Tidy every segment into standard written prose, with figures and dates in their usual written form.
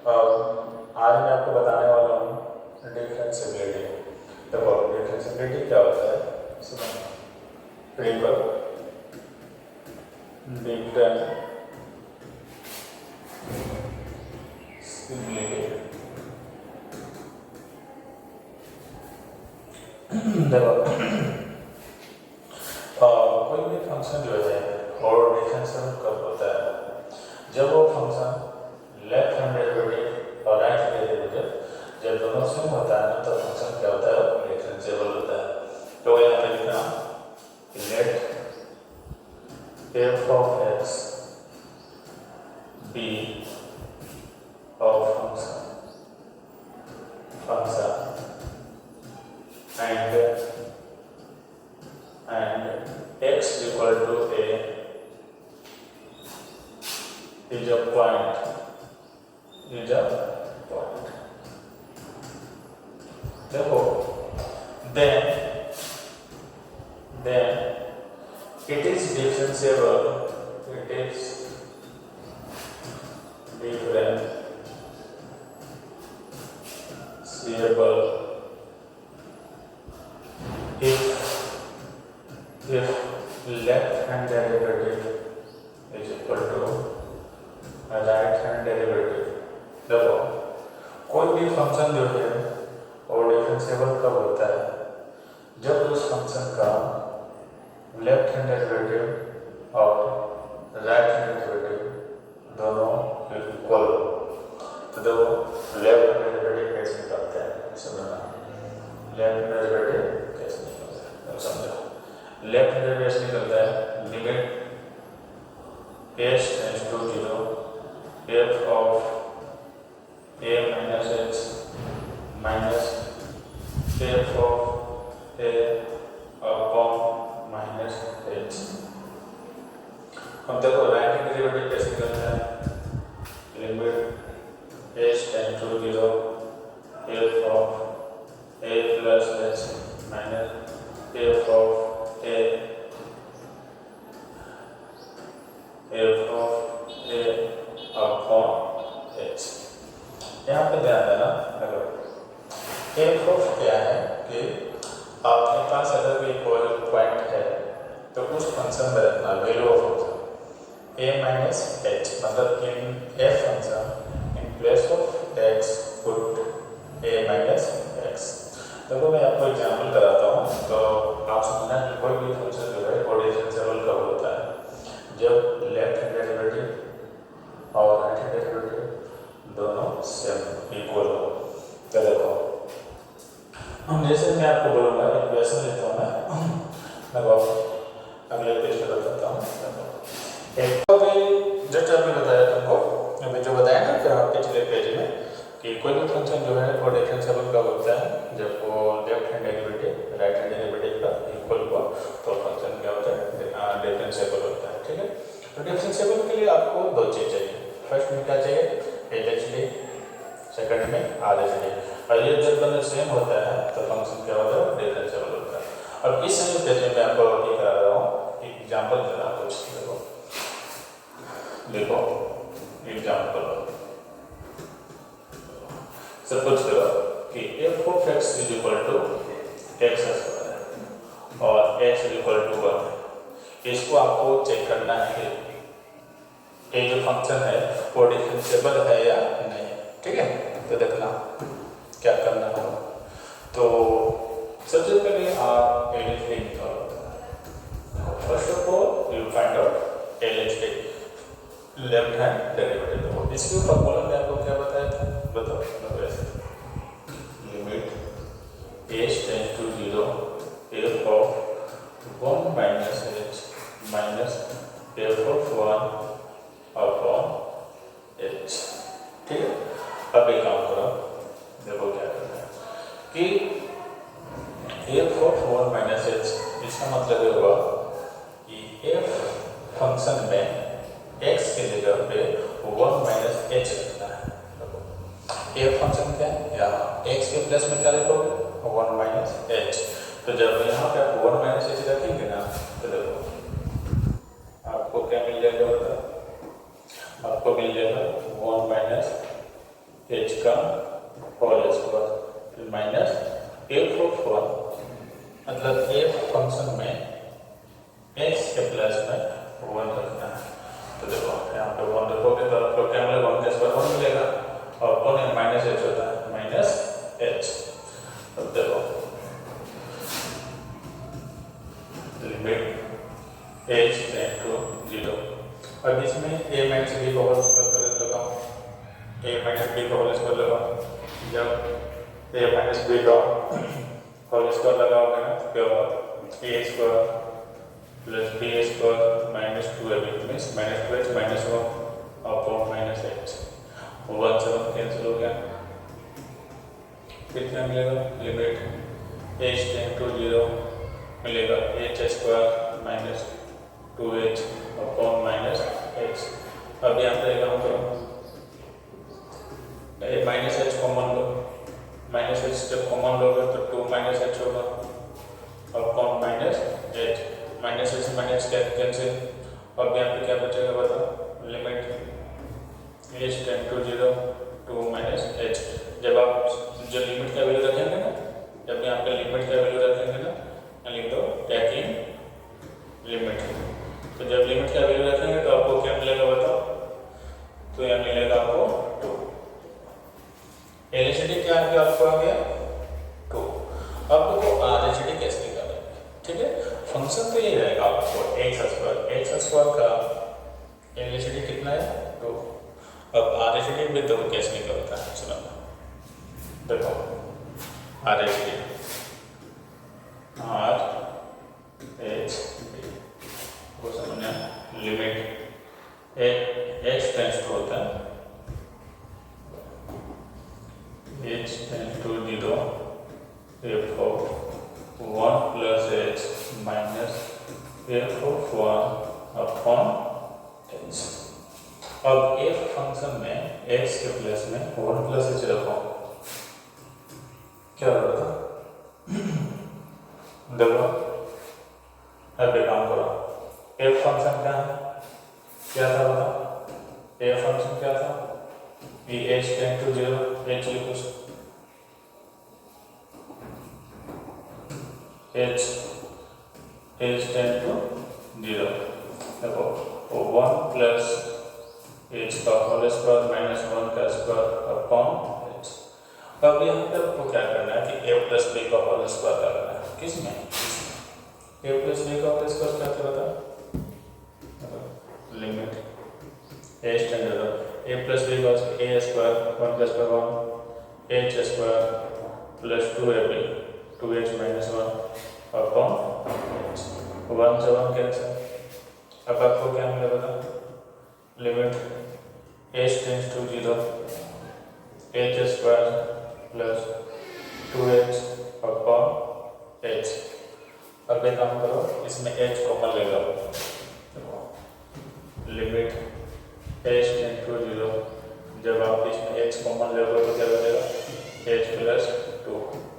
आज मैं आपको बताने वाला हूँ डिफरेंशिएबिलिटी। देखो डिफरेंशिएबिलिटी क्या होता है, सुनो। डिफरेंशिएबिलिटी देखो कोई भी फंक्शन जो है और डिफरेंशिएबल कब होता है, जब वो फंक्शन लेफ्ट हैंड डेरिवेटिव और राइट हैंड डेरिवेटिव जब दोनों सेम होता है ना, तो फंक्शन क्या होता है, डिफरेंशिएबल होता है। तो यहाँ पे लिखना late f of x be a function and x equal to a is a point. देखो then it is differentiable. It is differentiable if left hand derivative is equal to right hand derivative. देखो कोई भी function जो है और differentiable कब होता है, जब उस फंक्शन का लेफ्ट हैंड डेरिवेटिव और राइट हैंड डेरिवेटिव दोनों इक्वल हो। तो देखो लेफ्ट हैंड डेरिवेटिव कैसे निकालते हैं, समझना। लेफ्ट हैंड डेरिवेटिव कैसे निकालते हैं समझो। लेफ्ट हैंड डेरिवेटिव निकलता है limit s tends to 0 f of a minus h minus f of a upon minus h। हम देखो राइट हैंड डेरिवेटिव कैसे निकलता है, limit s tends to 0 f of a plus h minus f of a upon h। यहाँ पे ध्यान देना, देखो f of क्या है कि आपके पास अगर कोई पॉइंट है तो उस फंक्शन में रखना value of function a minus h, मतलब इन f function in place of x put a minus x। देखो मैं आपको एग्जांपल कराता हूँ तो आप समझना कि कोई भी फंक्शन जो है वो डिफरेंशिएबल कब होता है, जब लेफ्ट हैंड डेरिवेटिव और राइट हैंड डेरिवेटिव दोनों सेम इक्वल हो। तो देखो हम जैसे मैं आपको बोलूँगा एक वैसा लेता हूँ मैं, देखो अगले पेज पर बताता हूँ। एक तो जस्ट अभी बताया तुमको, अभी जो बताया ना कि पिछले पेज में कि कोई भी फंक्शन जो है वो डिफरेंशिएबल कब होता है, जब वो left hand derivative right hand derivative का इक्वल हुआ तो फंक्शन क्या होता है, डिफरेंशिएबल होता है। ठीक है, तो डिफरेंशिएबल के लिए आपको दो चीज़ चाहिए। फर्स्ट में क्या चाहिए, LHD, सेकंड में RHD। और ये जब दोनों सेम होता है तो फंक्शन क्या होता है, डिफरेंशिएबल होता है। और इस समय पेज में मैं आपको ये करा रहा हूँ एग्जाम्पल जरा कुछ देखो एग्जाम्पल। सपोज करो कि f of x is equal to x square और x इज इक्वल टू 1। इसको आपको चेक करना है कि ये जो फंक्शन है वो डिफरेंशिएबल है या नहीं। ठीक है, तो देखना क्या करना होगा। तो सबसे पहले आप LHD निकालो। First of all you find out LHD, left hand derivative. इसके फॉर्मूला में आपको क्या बताया था, बताओ। Limit s tends to 0 f of 1 minus h minus f of 1 upon h। ठीक है, अब एक काम करो, देखो क्या करना है कि f of 1 minus h, इसका मतलब ये हुआ कि f फंक्शन में x के जगह पे 1 माइनस h रखना है। देखो f फंक्शन क्या है, यहाँ x के प्लस में क्या लिखोगे, 1 माइनस h। तो जब यहाँ पे आप 1 माइनस h रखेंगे ना, तो देखो आपको क्या मिल जाएगा, बताओ। आपको मिल जाएगा 1 माइनस h का whole square minus f of 1, मतलब f फंक्शन में x के प्लस में 1 रखना है। तो देखो यहाँ पे 1 रखोगे तो आपको क्या मिलेगा, 1 के स्क्वायर 1 मिलेगा और कौन है माइनस h होता है, माइनस h। अब देखो लिमिट h टेंड टू 0, अब इसमें a माइनस b को होल स्क्वायर कर लगाओ, a माइनस b को होल स्क्वायर लगाओ। जब a माइनस b का होल स्क्वायर लगाओगे ना तो क्या होगा, a square plus b square minus 2ab means minus 2h minus 1 upon minus h, 1 से 1 कैंसिल हो गया। कितना मिलेगा, लिमिट h टेंड टू 0 मिलेगा h square minus 2h upon minus h। अब यहाँ पे काम करो, माइनस h कॉमन लो, माइनस h जब कॉमन लोगे तो 2 माइनस h होगा upon minus h, minus h minus cancel. अब यहाँ पे क्या बचेगा बताओ, limit h tend to 0 2 minus h। जब आप जो लिमिट का वैल्यू रखेंगे ना, जब यहाँ पे लिमिट का वैल्यू रखेंगे ना, लिख दो टेकिंग लिमिट। तो जब लिमिट का वैल्यू रखेंगे तो आपको क्या मिलेगा बताओ, तो यहाँ मिलेगा आपको 2। एलएचडी क्या है, आपको आ गया 2। अब देखो आरएचडी कैसे निकालेंगे, ठीक है। फंक्शन तो ये रहेगा आपको एक्स स्क्वायर का एलएचडी कितना है 2। अब आरएचडी भी तो कैसे निकलता है, चलो देखो आरएचडी आर एच डी को समझना, लिमिट एच टेंड्स टू होता है h tends to 0 f of 1 plus h minus f of 1 upon h। अब f फंक्शन में x के प्लस में 1 प्लस h रखो, क्या होगा देखो। अब एक काम करो, f फंक्शन क्या था बताओ, f फंक्शन क्या था, h टेंड टू 0 h लिखो, h टेंड टू 0 देखो 1 प्लस h का होल स्क्वायर माइनस 1 का स्क्वायर अपॉन h। अब यहाँ पे आपको क्या करना है कि a प्लस b का होल स्क्वायर करना है, किसमें, a प्लस b का होल स्क्वायर क्या था बता, limit h tend to a plus b का a square 1 plus 1 h square plus 2ab 2h minus 1 upon h, 1 से 1 कैंसिल। अब आपको क्या मिलेगा बता, limit h tends to 0 h square plus 2h upon h। अब एक काम करो, इसमें h कॉमन ले लो, लिमिट h टेंड टू 0, जब आप इसमें h कॉमन ले लो तो क्या बचेगा, h plus 2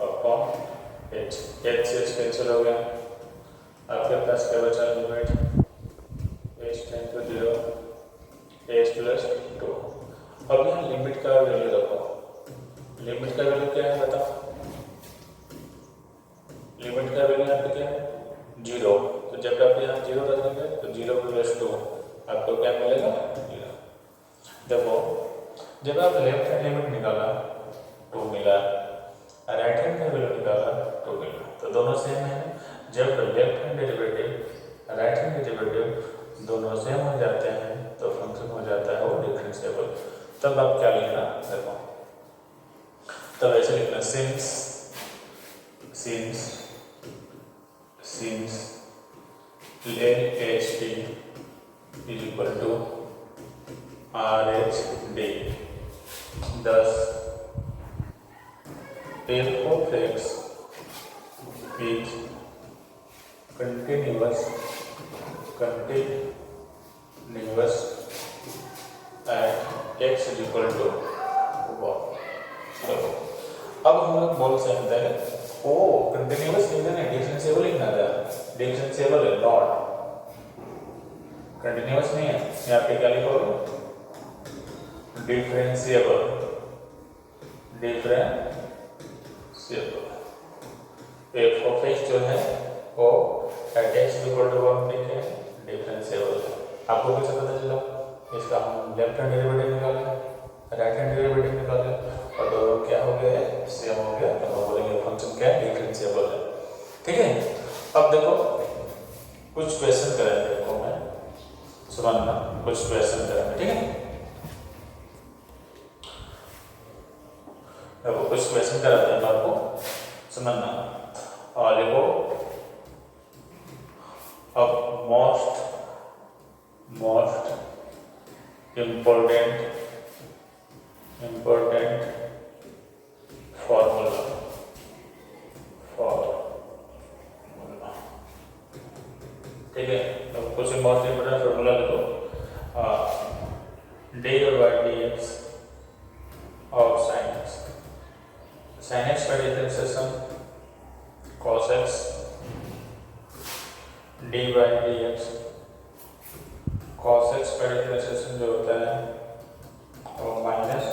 upon h, h से h कैंसिल हो गया। आपके पास क्या बचा, limit h tend to 0 h plus 2। अब यहाँ लिमिट का वैल्यू रखो, लिमिट का वैल्यू क्या है बताओ, लिमिट का वैल्यू यहाँ पे क्या है 0। तो जब आप यहाँ 0 रखेंगे तो 0 प्लस 2 आपको क्या मिलेगा 0। देखो जब आप लेफ्ट हैंड लिमिट निकाला 2 मिला, राइट हैंड का वैल्यू निकाला 2 मिला, तो दोनों सेम है। जब left hand derivative right hand derivative दोनों सेम हो जाते हैं तो फंक्शन हो जाता है वो डिफरेंशिएबल। तब आप क्या लिखना देखो, तब ऐसे लिखना since LHD is equal to RHD, thus f of x is continuous at x is equal to 1। अब हम लोग बोल सकते हैं ओ कंटिन्यूअस लिखना है, डिफरेंशिएबल लिखना था, डिफरेंशिएबल है नॉट कंटिन्यूअस नहीं है। यहाँ पे क्या लिखोगे differentiable, differentiable. F of x जो है वो एट एक्स इक्वल टू 1 पे क्या है, डिफरेंशिएबल है। आपको कैसे पता चला? इसका हम लेफ्ट हैंड डेरिवेटिव निकाले, राइट हैंड डेरिवेटिव निकाले और दोनों क्या हो गए, सेम हो गया, तो हम बोलेंगे फंक्शन क्या है, डिफरेंशिएबल है। ठीक है। अब देखो कुछ क्वेश्चन करेंगे, देखो मैं समझना, कुछ क्वेश्चन करेंगे। ठीक है, देखो कुछ क्वेश्चन कराते हैं आपको, समझना। और देखो अब मोस्ट इम्पोर्टेंट फॉर्मूला ठीक है। तो कुछ मोस्ट इम्पोर्टेंट फॉर्मूला लिखो। D by d x of sine x का differentiation cos x d by d x, cos x का डिफरेंशिएशन जो होता है वो माइनस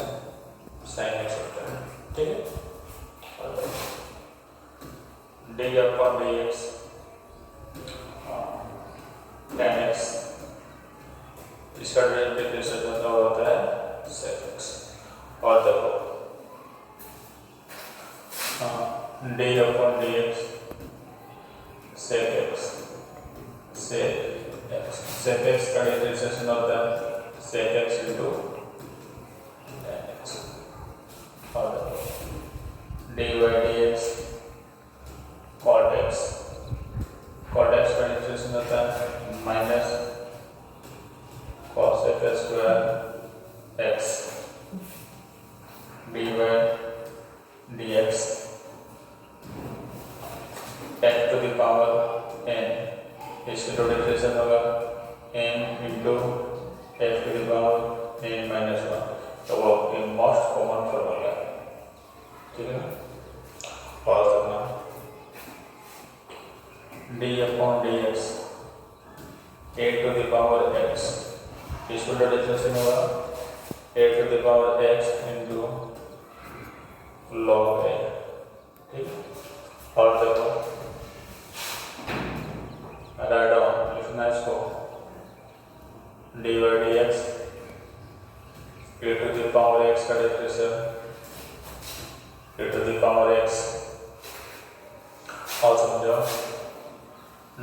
साइन एक्स होता है। ठीक है, d upon d x tan x, इसका डिफरेंशिएशन होता है sec x। और देखो d upon d x sec x का डिफरेंशिएशन होता है sec x into tan x। और d by d x cot x का डिफरेंशिएशन होता है minus cos f square x d by d x n to the power n, इसका differentiation होगा n into f to the power n minus 1। तो वो most common formula है। ठीक है ना, और करना d upon d x a to the power x, इसका डिफरेंशिएशन होगा a to the power x into log a। ठीक, और देखो राइट डाउन लिखना इसको d by d x a to the power x का differentiation a to the power x, और समझो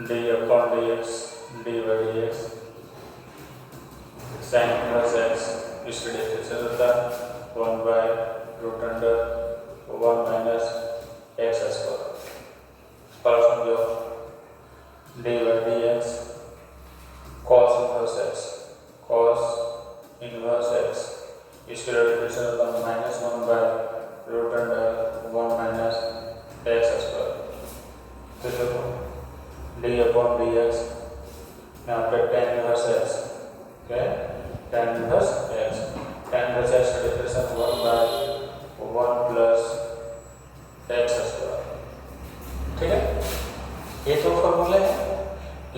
d upon d x d by d x sine inverse x, इसका differentiation होता है 1 by root under 1 minus x square. और समझो d by d x cos inverse x, इसके differentiation होता है minus 1 by root under 1 minus x square. तो देखो डी अपॉन डी एक्स, यहाँ पे tan इनवर्स एक्स, क्या tan इनवर्स एक्स का differentiation 1 by 1 plus x square. ठीक है, ये तो फॉर्मूले हैं।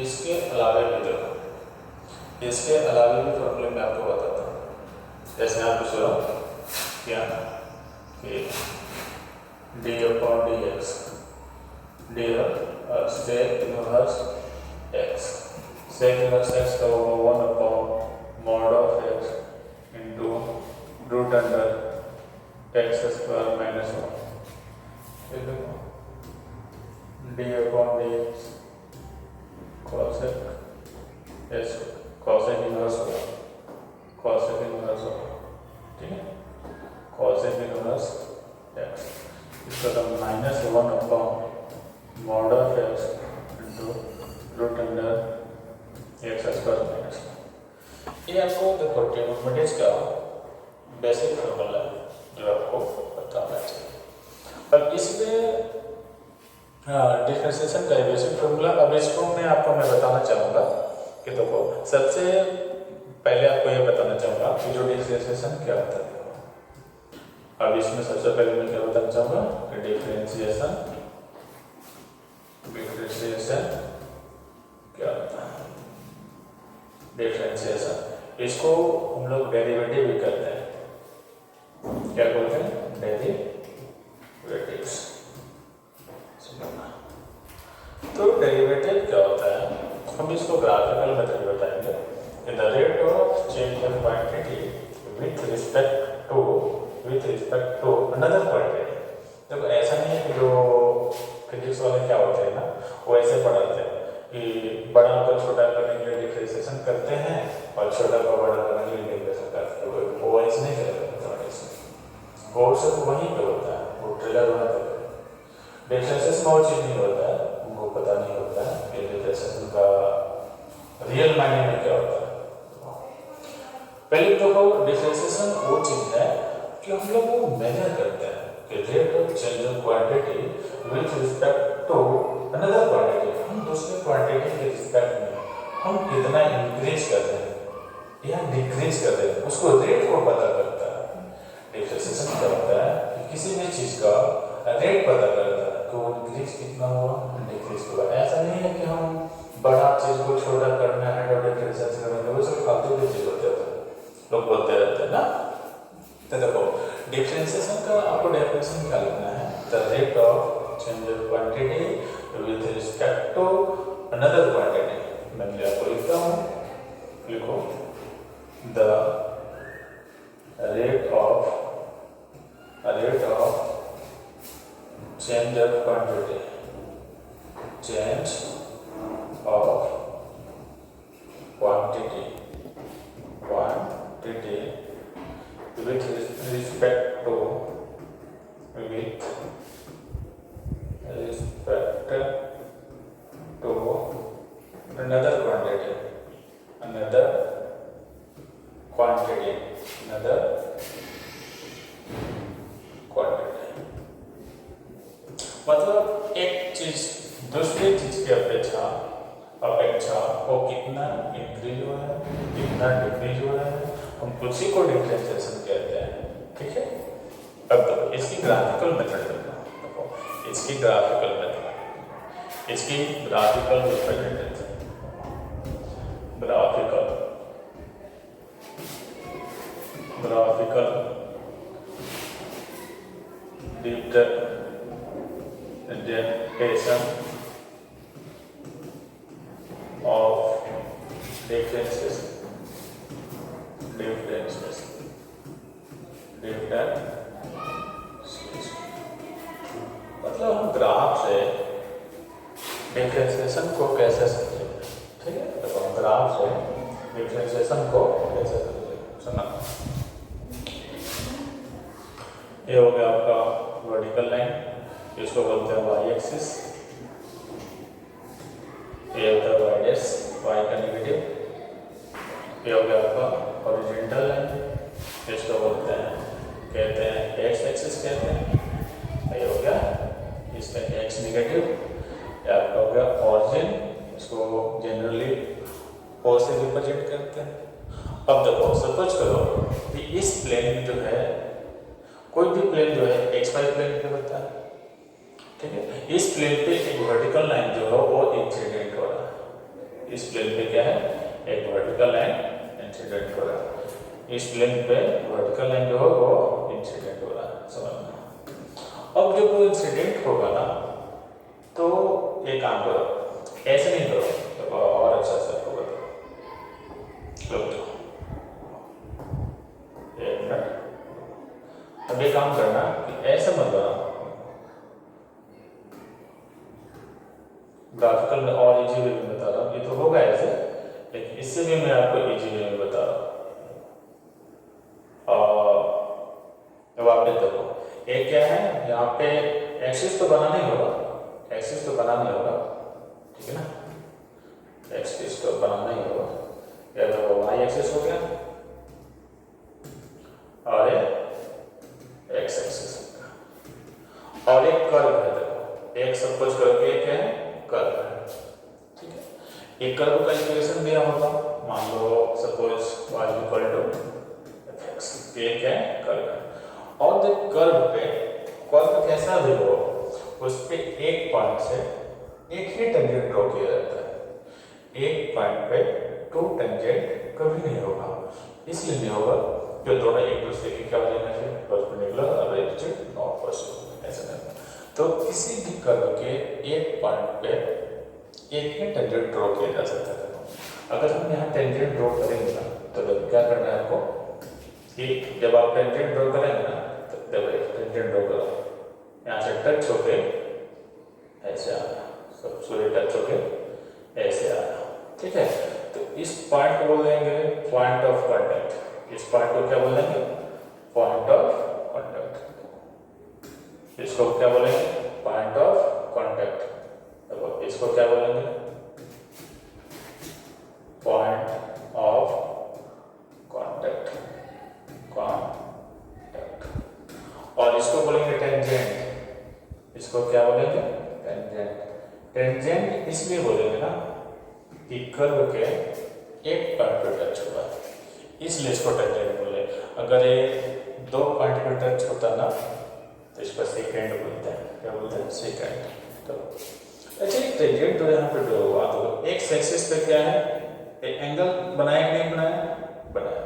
इसके अलावा भी देखो, इसके अलावा भी फॉर्मूले मैं आपको बताता हूँ। जैसे आप पूछ रहा क्या कि डी अपॉन डी एक्स डी सेक इनवर्स एक्स का होगा 1 upon mod of x into root under x square minus 1। D upon d x cosec inverse होगा। ठीक है, cosec इनवर्स एक्स, इसका तो minus 1 upon mod of x into root under x square minus 1। ये आपको देखो ट्रिग्नोमेट्री का basic formula है जो आपको बताना चाहिए। अब इसमें डिफरेंशिएशन का बेसिक फॉर्मूला, अब इसको मैं आपको बताना चाहूँगा कि देखो सबसे पहले आपको ये बताना चाहूँगा कि जो डिफरेंशिएशन क्या होता है। अब इसमें सबसे पहले मैं क्या बताना चाहूँगा कि डिफरेंशिएशन क्या होता है। डिफरेंशिएशन इसको हम लोग डेरिवेटिव भी करते हैं, क्या बोलते हैं, डेरिवेटिव्स। तो डेरिवेटिव क्या होता है, हम इसको ग्राफिकल मेथड बताएंगे। In the rate of change of quantity with respect to another quantity. देखो ऐसा नहीं है कि जो फिजिक्स वाले क्या होते हैं ना, वो ऐसे पढ़ाते हैं कि बड़ा को छोटा करने के लिए डिफरेंशिएशन करते हैं और छोटा को बड़ा करने के लिए इंटीग्रेशन करते हैं। वो ऐसे नहीं करते, वो सब वहीं पे होता है, वो ट्रेलर वहाँ पे। डिफरेंशिएशन और चीज़ नहीं होता है, उनको पता नहीं होता है कि डिफरेंशिएशन का रियल मायने में क्या होता है। पहले तो डिफरेंशिएशन वो चीज़ है कि हम लोग वो मेजर करते हैं कि rate of change of quantity with respect to another quantity. हम दूसरे क्वांटिटी के रिस्पेक्ट में हम कितना इंक्रीज कर रहे हैं या डिक्रीज कर रहे हैं, उसको रेट को पता करता है। डिफरेंशिएशन क्या होता है कि किसी भी चीज़ का रेट पता करता है कि वो इंक्रीज कितना हुआ, डिक्रीज हुआ। ऐसा नहीं है कि हम बड़ा चीज़ को छोटा करना है और डिफरेंशिएशन करना है, वो सब फालतू की चीज़ होते हैं, लोग बोलते रहते हैं ना। तो देखो डिफरेंशिएशन का आपको डेफिनेशन क्या लिखना है, the rate of change of quantity with respect to another quantity. मैं आपको लिखता हूँ, लिखो the rate of change of quantity, change of quantity with respect to another quantity, मतलब एक चीज दूसरी चीज की अपेक्षा वो कितना इंक्रीज हो रहा है, कितना डिक्रीज हो रहा है, हम उसी को डिफरेंशिएशन कहते हैं। ठीक है, अब देखो इसकी ग्राफिकल मेथड देखो, इसकी graphical representation, graphical representation of differences, मतलब हम ग्राफ से डिफरेंशिएशन को कैसे समझेंगे। ठीक है, तो हम ग्राफ से डिफरेंशिएशन को कैसे समझेंगे, सुना। ये हो गया आपका वर्टिकल लाइन, इसको बोलते हैं वाई एक्सिस। ये होता है वाई डैश, वाई का नेगेटिव। ये हो गया आपका हॉरिजॉन्टल लाइन, इसको बोलते हैं कहते हैं एक्स एक्सिस कहते हैं। ये हो गया इसका एक्स नेगेटिव। ये आपका हो गया ऑरिजिन, इसको जनरली ओ से रिप्रेजेंट करते हैं। अब देखो सपोज करो कि इस प्लेन में जो है, कोई भी प्लेन जो है एक्स वाई प्लेन पे होता है। ठीक है, इस प्लेन पे एक वर्टिकल लाइन जो है वो इंसिडेंट हो रहा है। इस प्लेन पे क्या है, एक वर्टिकल लाइन इंसिडेंट हो रहा है। इस प्लेन पे वर्टिकल लाइन जो है वो इंसिडेंट हो रहा है, समझना। अब जब वो इंसिडेंट होगा ना, तो एक काम करो, ऐसे नहीं करो, तो और अच्छा से होगा। एक मिनट, अब ये काम करना कि ऐसे मत बनाओ, ग्राफिकल में और इजी वे में बता रहा हूँ। ये तो होगा ऐसे, लेकिन इससे भी मैं आपको इजी वे में बता रहा हूँ। अब आप देखो, एक क्या है, यहाँ पे एक्सिस तो बनाना ही होगा, एक्सिस तो बनाना ही होगा। ठीक है ना, एक्सिस तो बनाना ही होगा। या तो वाई एक्सिस हो गया और एक्स एक्सिस हो गया, और एक कर्व है। देखो एक सपोज करो कि क्या है, कर्व है। ठीक है, एक कर्व का इक्वेशन दिया होगा, मान लो suppose y equal to fx, ये क्या है, कर्व है। और जो कर्व पे, कर्व कैसा भी हो, उस पे एक पॉइंट से एक ही टेंजेंट ड्रॉ किया जाता है। एक पॉइंट पे टू टेंजेंट कभी नहीं होगा, इसलिए नहीं होगा कि दोनों एक दूसरे की क्या हो जाएंगे, परपेंडिकुलर और एडिटिव तो किसी भी कर्व के एक पॉइंट पे एक ही टेंजेंट ड्रॉ किया जा सकता है। अगर हम यहाँ टेंजेंट ड्रॉ करेंगे ना तो क्या करना है आपको, एक जब आप टेंजेंट ड्रॉ करेंगे ना तो टेंजेंट ड्रॉ करो, यहाँ से टच होके ऐसे आना, सब सूर्य टच होके ऐसे आना, ठीक है। तो इस पॉइंट को बोलेंगे पॉइंट ऑफ कांटेक्ट। इस पॉइंट को क्या बोलेंगे, पॉइंट ऑफ कांटेक्ट। इसको क्या बोलेंगे, पॉइंट ऑफ कांटेक्ट। देखो इसको क्या बोलेंगे, पॉइंट ऑफ कांटेक्ट, और इसको बोलेंगे टेंजेंट। इसको क्या बोलेंगे, टेंजेंट। टेंजेंट इसलिए बोलेंगे ना कि कर्व के एक पॉइंट पर टच हुआ, इसलिए इसको टेंजेंट बोले। अगर ये दो पॉइंट पर टच होता ना तो इसको सेकेंड बोलते हैं। क्या बोलते हैं, सेकेंड। तो अच्छा, टेंजेंट तो यहाँ पे ड्रॉ हुआ, तो एक्स एक्सिस पे क्या है, एंगल बनाया कि नहीं बनाया, बनाया।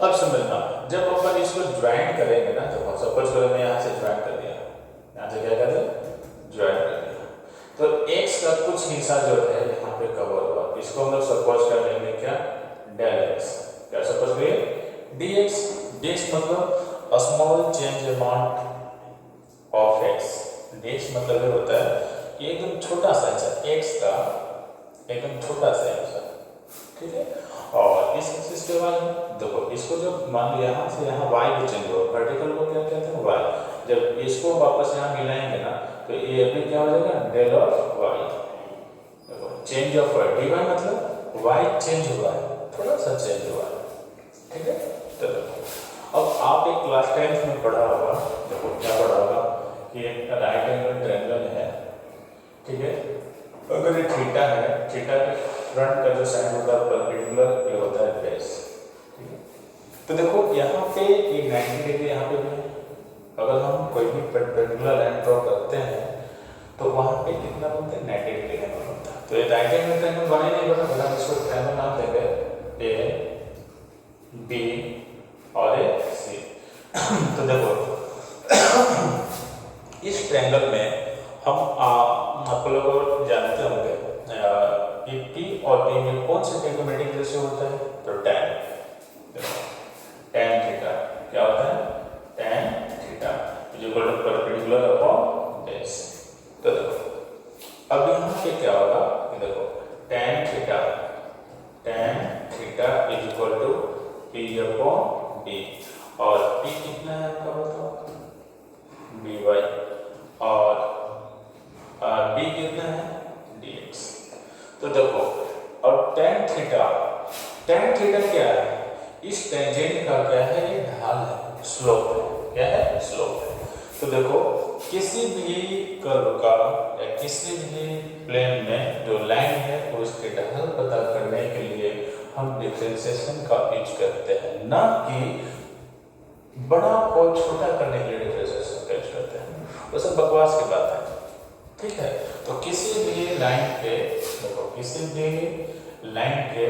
अब समझना, जब अपन इसको ज्वाइन करेंगे ना, तो सपोज करो मैं यहाँ से ज्वाइन कर दिया, यहाँ से क्या कर दिया, ज्वाइन कर दिया, तो x का कुछ हिस्सा जो है यहाँ पे कवर हुआ, इसको हम लोग सपोज कर लेंगे क्या, डेल x। क्या सपोज करिए, dx। dx मतलब small change amount of x। dx मतलब ये होता है कि एकदम छोटा सा हिस्सा x का, एकदम छोटा सा हिस्सा, ठीक है। और इस एक्सिस के बाद देखो, इसको जब मान लिया यहाँ से यहाँ y को चेंज हो, वर्टिकल को क्या कहते हैं, y। जब इसको वापस यहाँ मिलाएंगे ना तो ये भी क्या हो जाएगा, डेल ऑफ y। देखो चेंज ऑफ y, dy मतलब y चेंज हुआ है, थोड़ा सा चेंज हुआ है, ठीक है। तो देखो अब आप एक क्लास 10th में पढ़ा होगा, देखो क्या पढ़ा होगा कि एक राइट एंगल ट्रायंगल है, ठीक है। अगर ये थीटा है, थीटा के फ्रंट का जो साइड होता है परपेंडिकुलर, ये होता है बेस, ठीक है। तो देखो यहाँ पे ये 90 डिग्री यहाँ पे भी है। अगर हम कोई भी परपेंडिकुलर लाइन ड्रॉ करते हैं तो वहाँ पे कितना बनता है, 90 डिग्री एंगल बनता है। तो ये राइट एंगल ट्रायंगल बने नहीं बना, बना इसको ट्रायंगल नाम देंगे ए बी और ए सी। तो देखो इस ट्रायंगल में हम आप लोग जानते होंगे कि P और P में कौन से ट्रिग्नोमेट्रिक रेशियो होता है, तो tan। tan थीटा क्या होता है, tan theta equal to perpendicular upon base. तो देखो अब यहाँ पे क्या होगा, देखो tan theta is equal to P upon B, और P कितना है आपका बताओ, dy, और B कितना है, dx। तो देखो और tan थीटा क्या है, इस टेंजेंट का क्या है, ये ढाल है, स्लोप है। क्या है, स्लोप है। तो देखो किसी भी कर्व का या किसी भी प्लेन में जो लाइन है उसके ढाल पता करने के लिए हम डिफरेंशिएशन का यूज करते हैं, ना कि बड़ा को छोटा करने के लिए डिफरेंशिएशन का यूज करते हैं। वो सब बकवास की बात है, ठीक है। तो किसी भी लाइन पे देखो, किसी भी लाइन के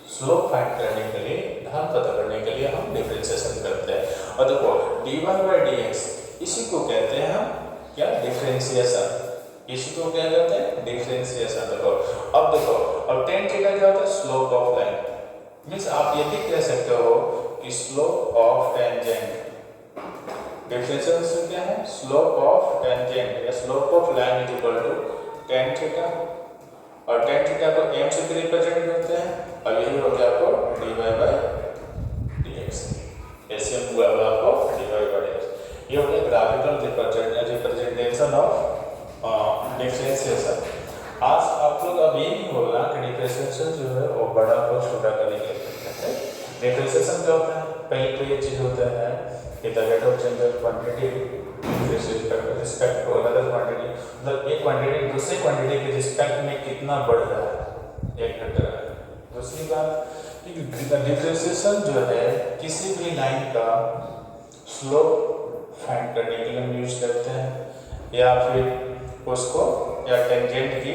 स्लोप फाइंड करने के लिए, ढाल पता करने के लिए हम डिफरेंशिएशन करते हैं। और देखो dy by dx इसी को कहते हैं हम क्या, डिफरेंशिएशन। इसी को क्या कहते हैं, डिफरेंशिएशन। देखो अब देखो, अब tan थीटा क्या होता है, स्लोप ऑफ लाइन। मींस आप ये भी कह सकते हो कि स्लोप ऑफ टेंजेंट, डिफरेंशिएशन क्या है, स्लोप ऑफ टेंजेंट या slope of line is equal to tan theta, और tan थीटा को m से रिप्रेजेंट करते हैं, और यही हो गया आपको dy by dx। ऐसे हम हुआ आपको dy by dx। ये हो गया ग्राफिकल रिप्रेजेंटेशन ऑफ डिफरेंशिएशन। आज आप लोग अब ये नहीं बोलना कि डिफरेंशिएशन जो है वो बड़ा को छोटा करने के लिए करते हैं। डिफरेंशिएशन क्या होता है, पहले तो ये चीज होता है कि the rate of change of quantity with respect to another quantity, मतलब एक क्वांटिटी दूसरी क्वांटिटी के रिस्पेक्ट में कितना बढ़ रहा है, एक घट रहा है। दूसरी बात कि डिफरेंशिएशन जो है किसी भी लाइन का स्लोप फाइंड करने के लिए हम यूज करते हैं, या फिर उसको या टेंजेंट की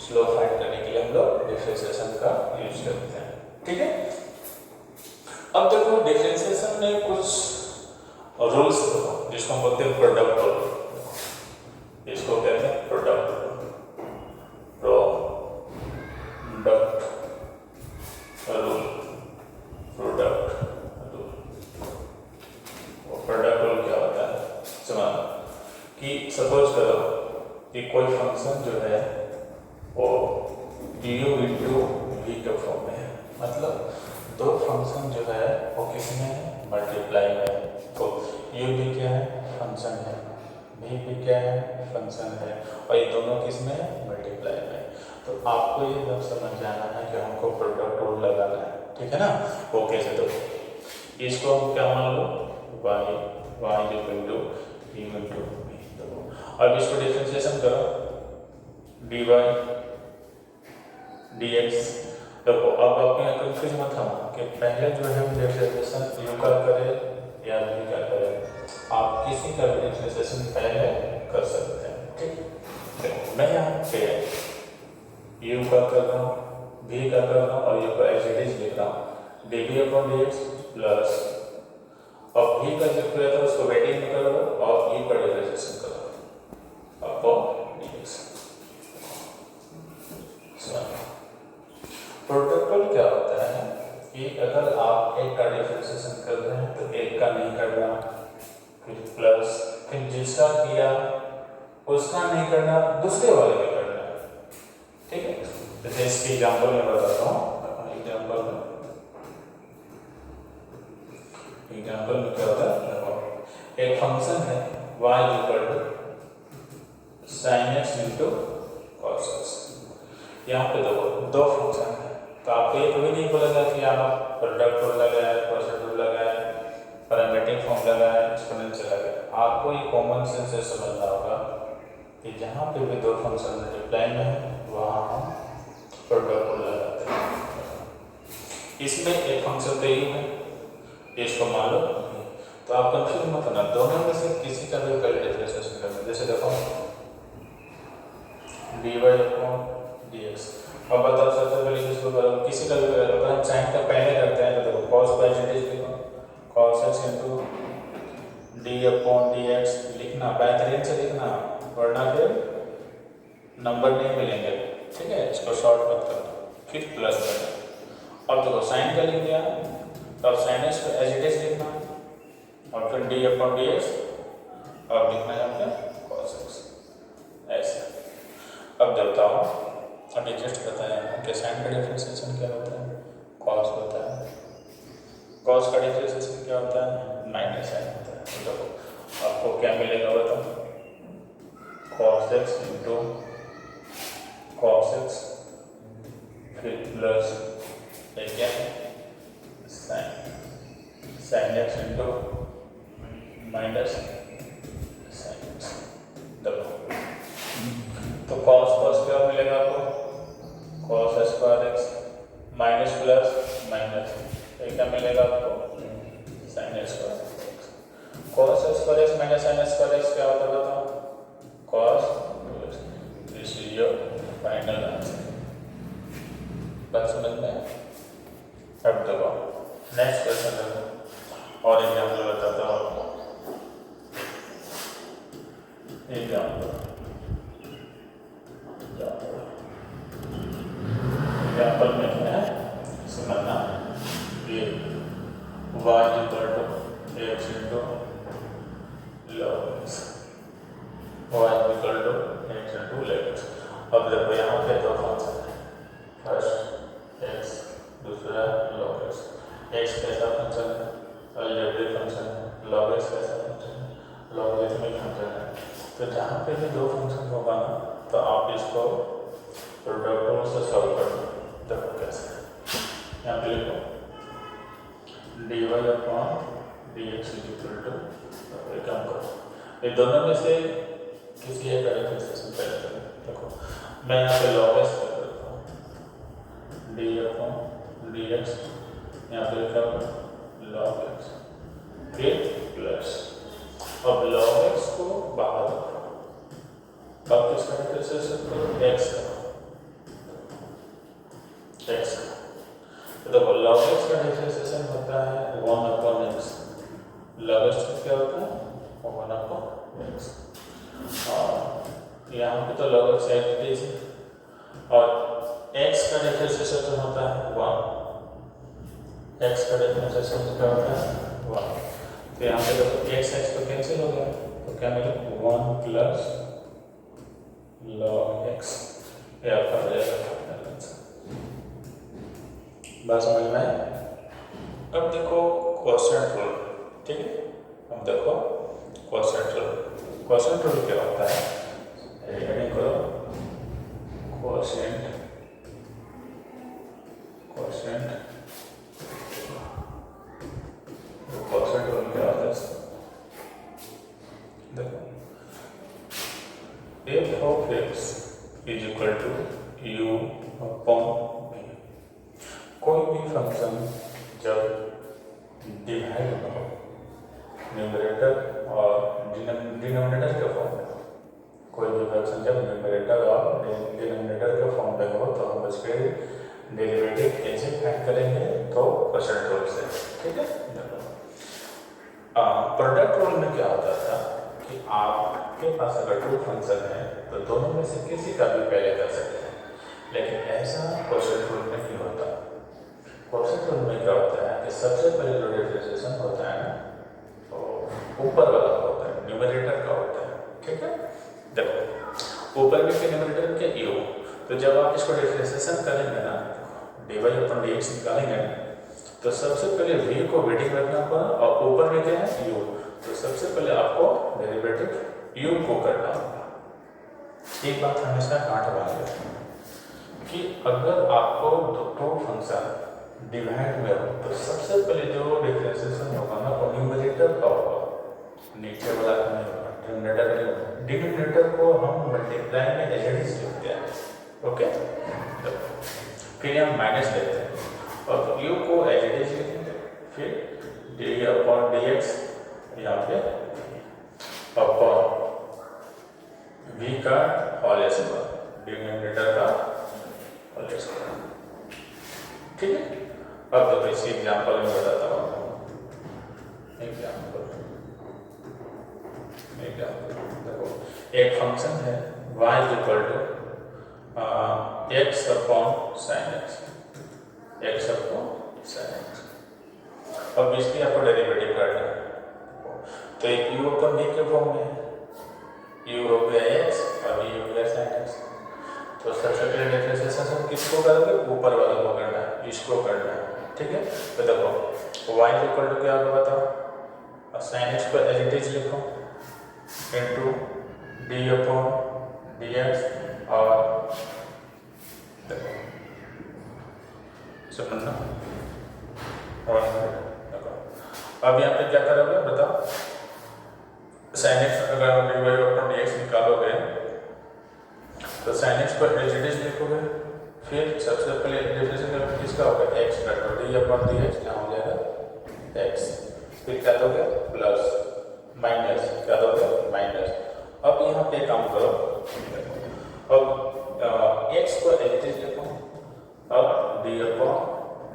स्लोप फाइंड करने के लिए हम लोग डिफरेंशिएशन का यूज करते हैं, ठीक है। अब देखो डिफरेंशिएशन में कुछ रूल्स जिसको हम बोलते हैं प्रोडक्ट रूल। कि सपोज करो कि कोई फंक्शन जो है वो u इंटू वी के फॉर्म में है, मतलब दो फंक्शन जो है वो किसमें है, मल्टीप्लाई में। तो u भी क्या है, फंक्शन है, v भी क्या है, फंक्शन है, और ये दोनों किसमें है, मल्टीप्लाई में। तो आपको ये सब समझ जाना है कि हमको प्रोडक्ट रूल लगाना है, ठीक है ना। वो कैसे, तो इसको हम क्या मान लो, y equal to u into v। अब इसको डिफरेंशिएशन करो, dy dx। देखो अब आप यहाँ कंफ्यूज मत होना कि पहले जो है हम डिफरेंशिएशन u का करें या v का करें, आप किसी का भी डिफरेंशिएशन पहले कर सकते हैं, ठीक। देखो मैं यहाँ पे u का कर रहा हूँ, v का कर रहा हूँ और u का एज इट इज लिख रहा हूँ, dv/dx प्लस, अब v का जो किया था उसको वेटिंग में करो और u का डिफरेंशिएशन करो अपॉन dx। प्रोडक्ट क्या होता है कि अगर आप एक का डिफरेंशिएशन कर रहे हैं तो एक का नहीं करना, फिर प्लस, फिर जिसका किया उसका नहीं करना, दूसरे वाले का करना, ठीक है। जैसे इसके एग्जाम्पल में बताता हूँ। एग्जाम्पल में क्या होता है, एक फंक्शन है y equal to sin x into cos x। यहाँ पे देखो दो फंक्शन है, तो आपको ये कभी नहीं बोलेगा कि आप प्रोडक्ट रूल लगाए, क्वोशिएंट रूल लगाए, पैरामीट्रिक फॉर्म लगाए, एक्सपोनेंशियल लगाए। आपको ये कॉमन सेंस से समझना होगा कि जहाँ पे भी दो फंक्शन मल्टीप्लाई में है वहाँ हम प्रोडक्ट रूल लगाते हैं। इसमें एक फंक्शन तो यही है, इसको मान लो, तो आप कंफ्यूज मत होना, दोनों में से किसी का भी पहले डिफरेंशिएशन करना। जैसे देखो dy/dx, अब बताओ सबसे पहले किसको करो, किसी का भी करो। अगर हम साइन का पहले करते हैं तो देखो cos का एज इट इज लिखो, cos x इंटू d/dx लिखना, बेहतरीन से लिखना, वरना फिर नंबर नहीं मिलेंगे, ठीक है। इसको शॉर्ट मत करना, फिर प्लस करना। अब देखो साइन का लिख दिया, अब sin x को एज इट इज लिखना और फिर d/dx और लिखना है आपका cos x, ऐसे। अब देखता हूँ और डिजिट बताया कि साइन का डिफरेंशिएशन क्या होता है, cos होता है, cos का डिफरेंशिएशन क्या होता है, माइनस साइन होता है। तो देखो आपको क्या मिलेगा बताओ, cos x into cos x फिर प्लस क्या है sin x into minus sin x। देखो तो cos क्या मिलेगा आपको, cos square x minus plus minus, क्या मिलेगा आपको, sin square x। cos square x minus sin square x क्या होता है बताओ, cos 2x। This is your final answer. बात समझ में? अब देखो नेक्स्ट क्वेश्चन देखो और एग्जाम्पल बताता हूँ आपको। एग्जाम्पल में है समझना, ये y equal to x into log x, y equal to x into log x। अब देखो यहाँ पे दो फंक्शन है, फर्स्ट x दूसरा log x। x कैसा फंक्शन है, अलजेब्रिक फंक्शन है, log x कैसा फंक्शन है, लॉगरिथमिक फंक्शन है। तो जहाँ पे भी दो फंक्शन होगा ना तो आप इसको प्रोडक्ट रूल से सॉल्व करना। देखो कैसे, यहाँ पे लिखो dy/dx इक्वल टू, काम करो ये दोनों में से किसी एक का डिफरेंशिएशन पहले करें। देखो मैं यहाँ पे log x कर देता हूँ, dy/dx यहाँ पे लिखा log x फिर प्लस, अब log x को बाहर रखो, अब किसका डिफरेंशिएशन करो, x का। तो देखो log x का डिफरेंशिएशन होता है 1/x, log x क्या होता है 1/x, और यहाँ पे तो log x as it is है, और x का डिफरेंशिएशन होता है 1, x का डिफरेंशिएशन क्या होता है 1। तो यहाँ पे देखो x तो कैंसिल हो गया, तो क्या मिले 1 प्लस log x, ये आपका हो जाएगा आंसर। बात समझ में आए? अब देखो क्वोशिएंट रूल, ठीक है। अब देखो क्वोशिएंट रूल, क्वोशिएंट रूल क्या होता है? हेडिंग करो क्वोशिएंट, क्वोशिएंट, क्वोशिएंट रूल क्या होता है? देखो f of x is equal to u upon v। कोई भी फंक्शन जब डिवाइड हो न्यूमरेटर और डिनोमिनेटर के फॉर्म में, कोई भी फंक्शन जब न्यूमरेटर और डिनोमिनेटर के फॉर्म में हो तो हम उसके डेरिवेटिव कैसे फाइंड करेंगे? तो क्वोशिएंट रूल से, ठीक है। प्रोडक्ट रूल में क्या होता था कि आपके पास अगर टू फंक्शन है तो दोनों में से किसी का भी पहले कर सकते हैं, लेकिन ऐसा क्वोशिएंट रूल में नहीं होता। क्वोशिएंट रूल में क्या होता है कि सबसे पहले जो डिफरेंशिएशन होता है ना, तो ऊपर वाला होता है, न्यूमरेटर का होता है, ठीक है। देखो ऊपर में के न्यूमरेटर के u, तो जब आप इसको डिफरेंशिएशन करेंगे ना, dy अपॉन dx निकालेंगे ना, तो सबसे पहले v को वेटिंग रखना पड़ा और ऊपर में क्या है u, तो सबसे पहले आपको डेरिवेटिव u को करना होगा। एक बात हमेशा गांठ बांध कि अगर आपको दो फंक्शन डिवाइड में हो तो सबसे पहले जो डिफरेंशिएशन होगा ना वो न्यूमरेटर का होगा, नीचे वाला का नहीं होगा, डिनोमिनेटर नहीं होगा। डिनोमिनेटर को हम मल्टीप्लाई में एडिशन लिखते हैं, ओके। फिर हम माइनस लेते हैं और u को एडिशन लिखेंगे, फिर dy अपॉन dx यहाँ पे अपॉन v का होल स्क्वायर, डिनोमिनेटर का होल स्क्वायर, ठीक है। अब देखो इसी एग्जांपल में बताता हूँ। एग्जांपल देखो एक फंक्शन है y equal to x upon sin x, x upon sin x। अब इसकी आपको डेरिवेटिव करना है, तो एक u अपॉन v के फॉर्म में u हो गया x और v हो गया sin x। तो सबसे पहले डिफरेंशिएशन किसको करोगे? ऊपर वाला को करना है, इसको करना है, ठीक है। तो देखो y इक्वल टू क्या होगा बताओ, और sin x को एज इट इज लिखो इनटू d अपॉन dx, और देखो समझना। और देखो अब यहाँ पे क्या करोगे बताओ, sin x अगर dy अपॉन dx निकालोगे तो sin x को एज इट इज लिखोगे, फिर सबसे पहले डिफरेंशिएशन किसका होगा? x का, तो d अपॉन dx क्या हो जाएगा x, फिर क्या दोगे प्लस माइनस, क्या दोगे माइनस। अब यहाँ पे काम करो, अब x को एज इट इज लिखो, अब d अपॉन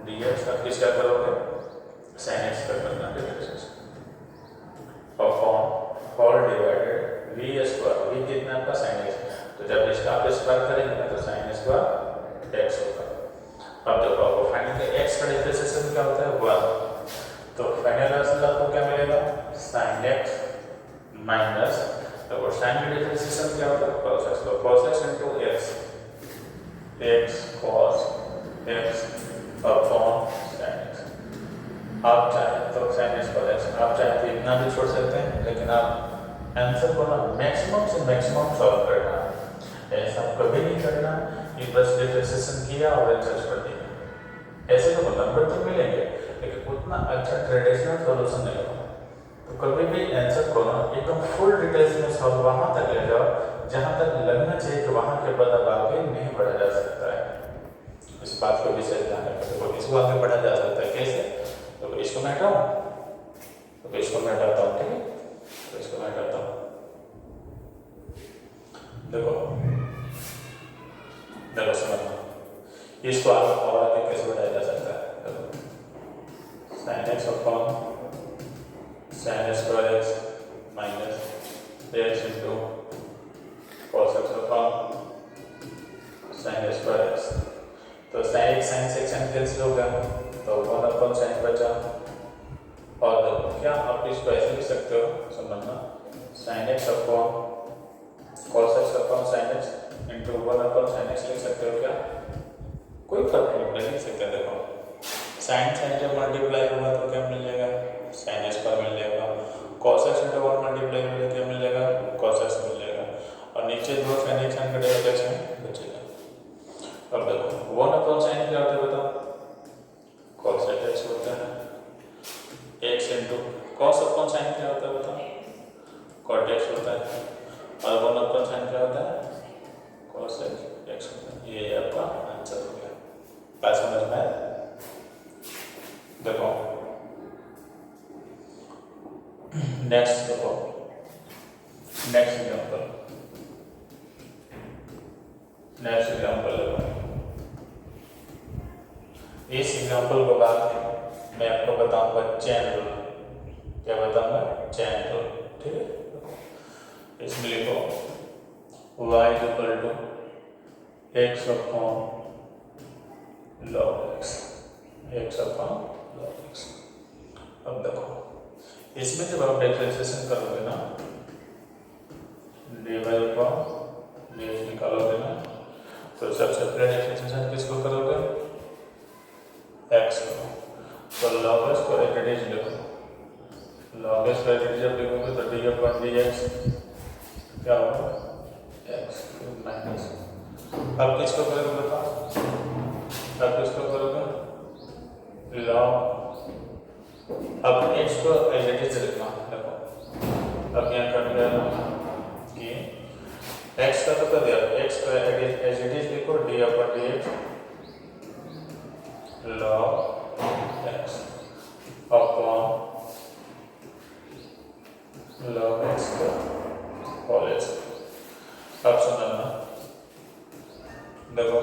dx का किसका करोगे? sin x का करना differentiation upon whole divided v square, v कितना आपका sin x, तो जब इसका आप स्क्वायर करेंगे ना तो sin स्क्वायर x होगा। अब देखो आपको फाइनल x का डिफरेंशिएशन क्या होता है 1, तो फाइनल आंसर आपको क्या मिलेगा? sin x माइनस, तो sin का डिफरेंशिएशन क्या होता है? cos x, तो cos x into x, x cos x upon sin x। आप चाहे तो sin x पर x, आप चाहे तो इतना भी छोड़ सकते हैं, लेकिन आप आंसर को ना मैक्सिमम से मैक्सिमम सॉल्व करना है, ऐसा कभी नहीं करना कि बस डिफरेंशिएशन किया और आंसर छोड़ दिया। ऐसे तो नंबर तो मिलेंगे लेकिन उतना अच्छा ट्रेडिशनल सॉल्यूशन नहीं होगा। तो कभी भी आंसर को ना एकदम फुल डिटेल्स में सॉल्व वहाँ तक ले जाओ जहाँ तक लगना चाहिए कि वहाँ के बाद अब आगे नहीं बढ़ा जा सकता है। इस बात को भी सही ध्यान रखें, तो इसको आगे बढ़ा जा सकता है कैसे? तो इसको मैं हटाऊँ, तो इसको मैं हटाता हूँ, ठीक है, तो इसको मैं हटाता हूँ। देखो देखो समझो, इसको और आगे कैसे बढ़ाया जा सकता है? देखो sin x upon sin square x minus x into cos x upon sin square x, तो sin x sin से x कैंसिल हो गया तो 1 अपॉन sin बचा। और देखो क्या आप इसको ऐसे लिख सकते हो, समझना sine x upon cos x upon sine x into 1 upon sine x लिख सकते हो क्या? कोई फर्क नहीं पड़ेगा, लिख सकते हैं। देखो साइन साइन जब मल्टीप्लाई होगा तो क्या मिल जाएगा? साइन एक्स पर मिल जाएगा। कॉस एक्स इंटू 1 मल्टीप्लाई होगा क्या मिल जाएगा? कॉस एक्स मिल जाएगा। और नीचे दो साइन एक्स साइन कटेगा क्या साइन बचेगा। अब देखो 1 अपॉन साइन क्या होता है बताओ? कॉस एक्स होता है। X into cos upon sine क्या होता है बताओ? कॉट एक्स होता है। और 1 अपॉन साइन क्या होता है? कॉस एक्स होता है। ये आपका आंसर हो गया। बात समझ में आया? देखो नेक्स्ट देखो नेक्स्ट एग्जांपल देखो। इस एग्जांपल के बाद मैं आपको बताऊंगा चेन रूल। क्या बताऊंगा? Chain rule. ठीक है, इसमें लिखो y equal to x upon log x, x upon log x. अब देखो इसमें जब आप डिफरेंशिएशन करोगे ना, dy अपॉन dx निकालोगे ना, तो सबसे पहले डिफरेंशिएशन किसको करोगे? x को। तो log x को एडिटिव लिखो। log x को एडिटिव जब लिखोगे तो dy अपॉन dx क्या होगा? x minus. अब किसको करोगे बताओ? अब किसको करोगे? log। अब x को एडिटिव लिखना। देखो अब यहाँ कर दिया कि x का तो कर दिया, x को एडिटिव लिखो dy upon dx log x upon log x का होल स्क्वायर। अब समझना, देखो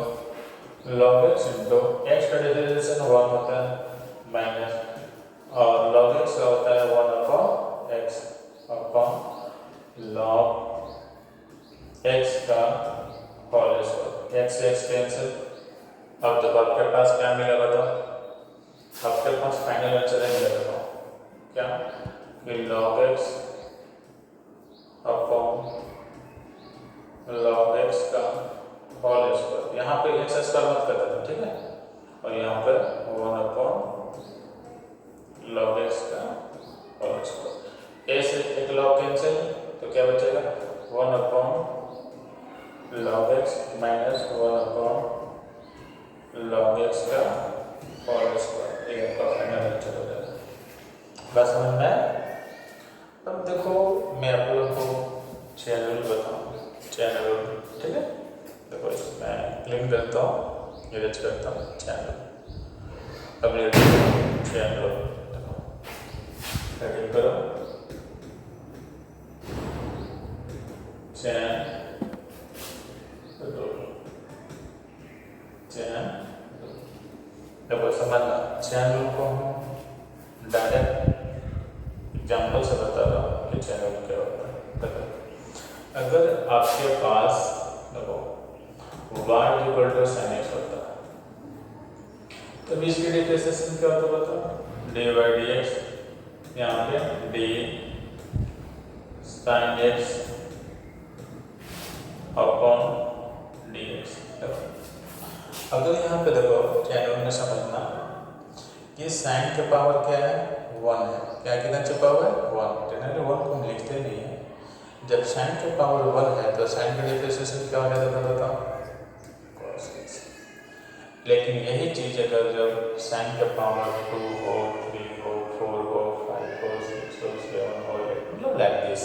log x इंटू x का डेरिवेशन 1 होता है माइनस, और log x का होता है 1 upon x upon log x का होल स्क्वायर। x से x कैंसिल। अब जब आपके पास क्या मिला बताओ? आपके पास फाइनल आंसर है मिलेगा क्या? कि log x upon log x का होल स्क्वायर। यहाँ पे x स्क्वायर मत कर देना, ठीक है? और यहाँ पर 1 अपॉन log x का होल स्क्वायर। a से एक log कैंसिल तो क्या बचेगा? 1 upon log x minus 1 upon log x का होल स्क्वायर। ये आपका फाइनल आंसर हो जाएगा। बस समझ में आया? अब देखो मैं आप लोगों को चेन रूल बताऊँ। चेन रूल, ठीक है? देखो मैं क्लीन करता हूँ, इरेज करता हूँ चेन रूल। अब चेन रूल देखो, हेडिंग करो चेन रूल। चेन देखो समझना, चेन रूल को हम डायरेक्ट एग्जाम्पल से बता रहा हूँ कि चेन रूल क्या होता है। देखो अगर आपके पास देखो y equal to sine x होता है, तो इसकी डिफरेंशिएशन क्या होता है बताओ? dy बाई डी एक्स, यहाँ पे D sine x upon d x. अगर यहाँ पे देखो चैनल में समझना, ये साइन के पावर क्या है? 1 है। क्या कितना से पावर? 1। जनरली 1 को हम लिखते नहीं है। जब साइन के पावर 1 है तो साइन का डिफरेंशिएशन क्या हो जाता था बताओ? cos x। लेकिन यही चीज़ अगर जब साइन के पावर 2 हो, 3 हो, 4 हो, 5 हो, 6 हो, 7 हो, मतलब लाइक दिस,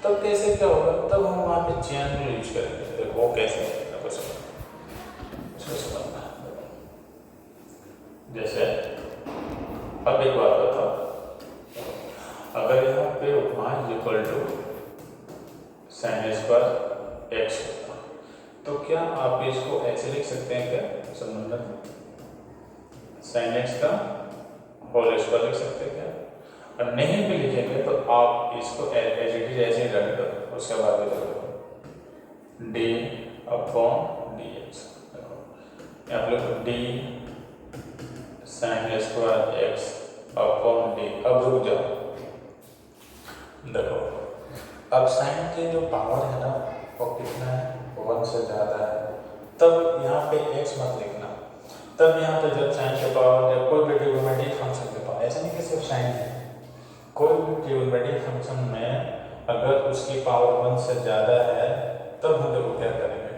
तब कैसे क्या होगा? तब हम वहाँ पे चेन रूल यूज करेंगे। देखो वो कैसे आपको समझना। जैसे अब एक बात बताओ, अगर यहाँ पे y equal to sine square x होता तो क्या आप इसको ऐसे लिख सकते हैं क्या? संबंधन साइन एक्स का होल स्क्वायर लिख सकते हैं क्या? और नहीं भी लिखेंगे तो आप इसको एज इट इज ऐसे ही रख दो, उसके बाद देखो डी अपॉन डी एक्स। देखो यहाँ पे D sign square x upon D. अब रुक जाओ, देखो अब साइन के जो पावर है ना वो कितना है, 1 से ज़्यादा है, तब यहाँ पे x मत लिखना। तब यहाँ पे जब साइन के पावर, जब कोई भी ट्रिग्नोमेट्रिक फंक्शन के पावर, ऐसा नहीं कि सिर्फ साइन है, कोई भी ट्रिग्नोमेट्रिक फंक्शन में अगर उसकी पावर 1 से ज़्यादा है तब हम लोग क्या करेंगे,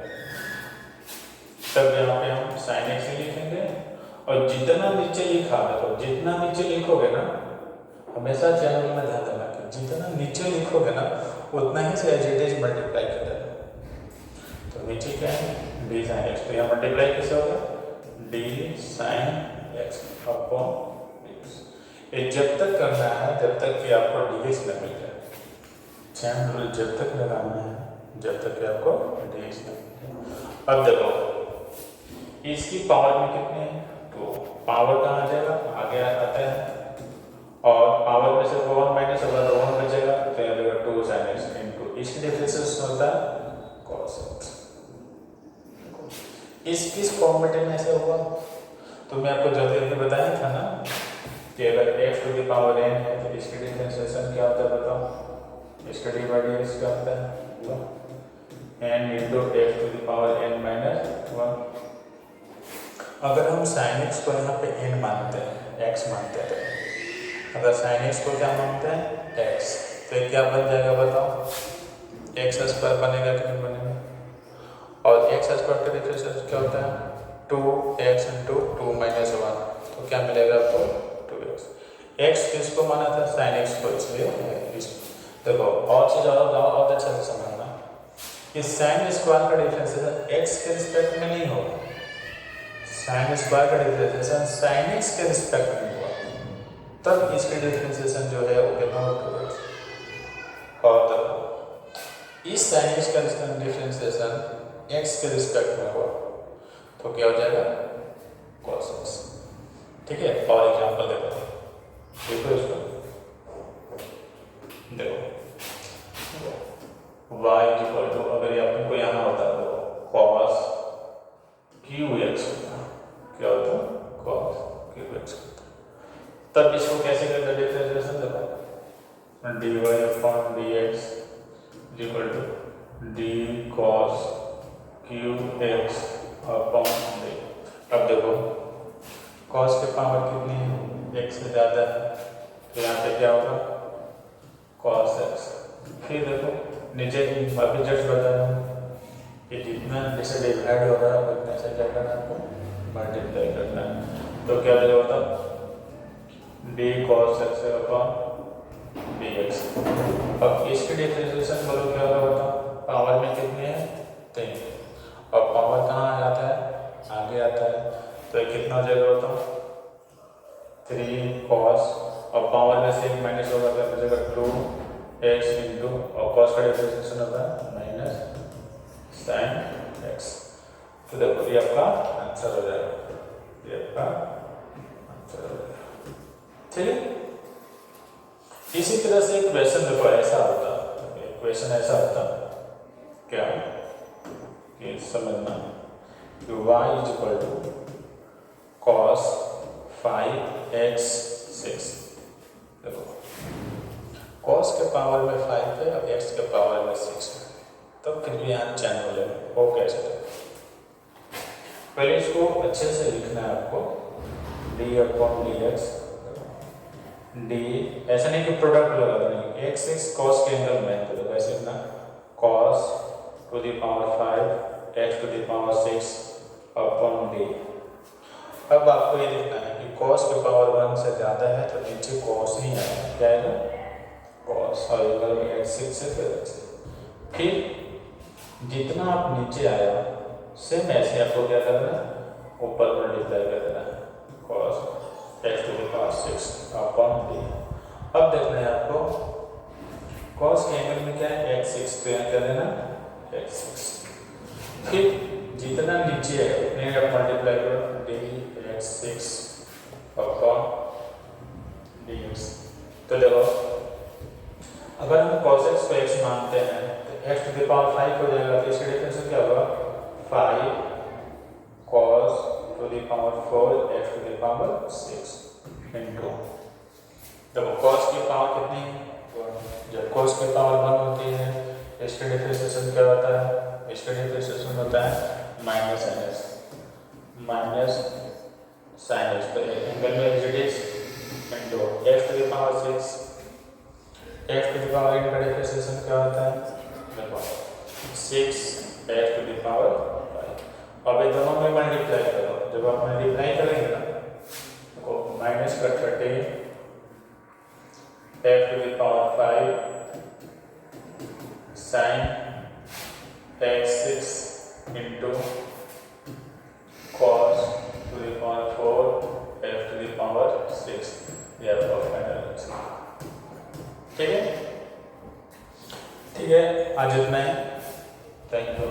तब यहाँ पे हम साइन एक्स ही लिखेंगे। और जितना नीचे लिखा है, तो जितना नीचे लिखोगे ना, हमेशा चैनल में ध्यान देना कि जितना नीचे लिखोगे ना उतना ही से एज इट इज मल्टीप्लाई कर देना। तो नीचे क्या है, डी साइन एक्स, तो यहाँ मल्टीप्लाई कैसे होगा, D sine x upon x. ये जब तक करना है जब तक कि आपको डी एक्स न मिल जाए, चैन रूल जब तक लगाना है जब तक कि आपको डी एक्स न मिल जाए। अब देखो इसकी पावर में कितने हैं, तो पावर कहाँ आ जाएगा, आगे आता है, और पावर में से 1 माइनस होगा तो 1 बचेगा, तो यहाँ देगा 2 sin x इनटू, इसकी डिफरेंशिएशन होता है cos x। इस किस फॉर्मेट में ऐसे हुआ, तो मैं आपको जल्दी बताया था ना कि अगर x to the power n है तो इसकी डिफरेंशिएशन क्या होता है बताओ, इसका डी बाई डी एक्स क्या होता है, n into x to the power n minus 1। अगर हम sin x को यहाँ पे n मानते हैं, x मानते हैं, तो अगर sin x को क्या मानते हैं, x, तो क्या बन जाएगा बताओ, x स्क्वायर बनेगा कि नहीं बनेगा, और x स्क्वायर का डिफरेंशिएशन क्या होता है 2x इंटू 2 माइनस 1, तो क्या मिलेगा आपको 2x। x किसको माना था, sin x को, इसलिए देखो और चीज़ और अच्छा से समझना, इस sin स्क्वायर का डिफरेंशिएशन x के रिस्पेक्ट में नहीं होगा, साइन स्क्वायर का डिफरेंशिएशन साइन एक्स के रिस्पेक्ट में हुआ, तब इसके डिफरेंशिएशन जो है वो कितना होगा, और तब इस साइन एक्स का डिफरेंशिएशन एक्स के रिस्पेक्ट में हुआ तो क्या हो जाएगा cos x। ठीक है, और एग्जांपल देखो, देखो इसको, देखो y इक्वल टू, अगर ये अपन को यहाँ होता तो cos qx, क्या होता है cos qx, तब इसको कैसे करते डिफरेंशिएशन, देखो dy upon dx equal to d cos qx upon d। अब देखो cos के पावर कितनी है, x से ज़्यादा है, तो यहाँ पे क्या होगा cos x। फिर देखो नीचे अभी जस्ट बताया कि जितना जैसे डिवाइड हो रहा है उतना से क्या करना है आपको मल्टीप्लाई करना है, तो क्या देगा बताओ d cos x upon dx। अब इसके डिफरेंशिएशन बोलो क्या होगा बताओ, पावर में कितनी है 3, और पावर कहाँ आ जाता है, आगे आता है, तो ये कितना हो जाएगा बताओ 3 cos, और पावर में से 1 माइनस होगा तो बचेगा 2x इंटू, और cos का डिफरेंशिएशन होता है माइनस sin x। तो देखो ये आपका आंसर हो जाएगा, ये आपका आंसर हो जाएगा। ठीक है, इसी तरह से क्वेश्चन देखो ऐसा होता, क्वेश्चन ऐसा होता क्या कि समझना कि y is equal to cos 5x 6। देखो cos के पावर में 5 है और x के पावर में 6 है, तब फिर भी यहाँ चैन हो जाएगा, वो कैसे है, पहले इसको अच्छे से लिखना है आपको, d अपॉन dx, d ऐसा नहीं कि प्रोडक्ट लगा देंगे, x 6 cos के एंगल में, तो वैसे लिखना cos to the power 5 x to the power 6 upon d। अब आपको ये लिखना है कि cos के पावर 1 से ज़्यादा है तो नीचे cos ही आएगा, क्या आएगा cos, और एंगल में x 6 से फिर जितना आप नीचे आया सेम ऐसे आपको क्या करना है ऊपर मल्टीप्लाई कर देना है, cos x to the power 6 upon d। अब देखना है आपको cos के एंगल में क्या है x 6, तो यहाँ क्या देना x 6, फिर जितना नीचे है उतने आप मल्टीप्लाई करो d x 6 अपॉन dx। तो देखो अगर हम cos x को x मानते हैं तो x टू द पावर 5 हो जाएगा, तो इसका डिफरेंशिएशन क्या होगा 5 cos to the power 4 x to the power 6 into, देखो cos की पावर कितनी है, जब cos की पावर 1 होती है, इसका डिफरेंशिएशन क्या होता है, इसका डिफरेंशिएशन होता है माइनस साइन एक्स, तो एंगल में as it is into x to the power 6, x to the power इनका डिफरेंशिएशन क्या होता है, देखो 6 एक्स टू द पावर 5। अब ये दोनों में मल्टीप्लाई करो, जब आप मल्टीप्लाई करेंगे ना तो माइनस का 30 x to the power 5 sine x 6 into cos to the power 4 x to the power 6, ये आपका फाइनल आंसर। ठीक है, आज इतना ही। Thank you.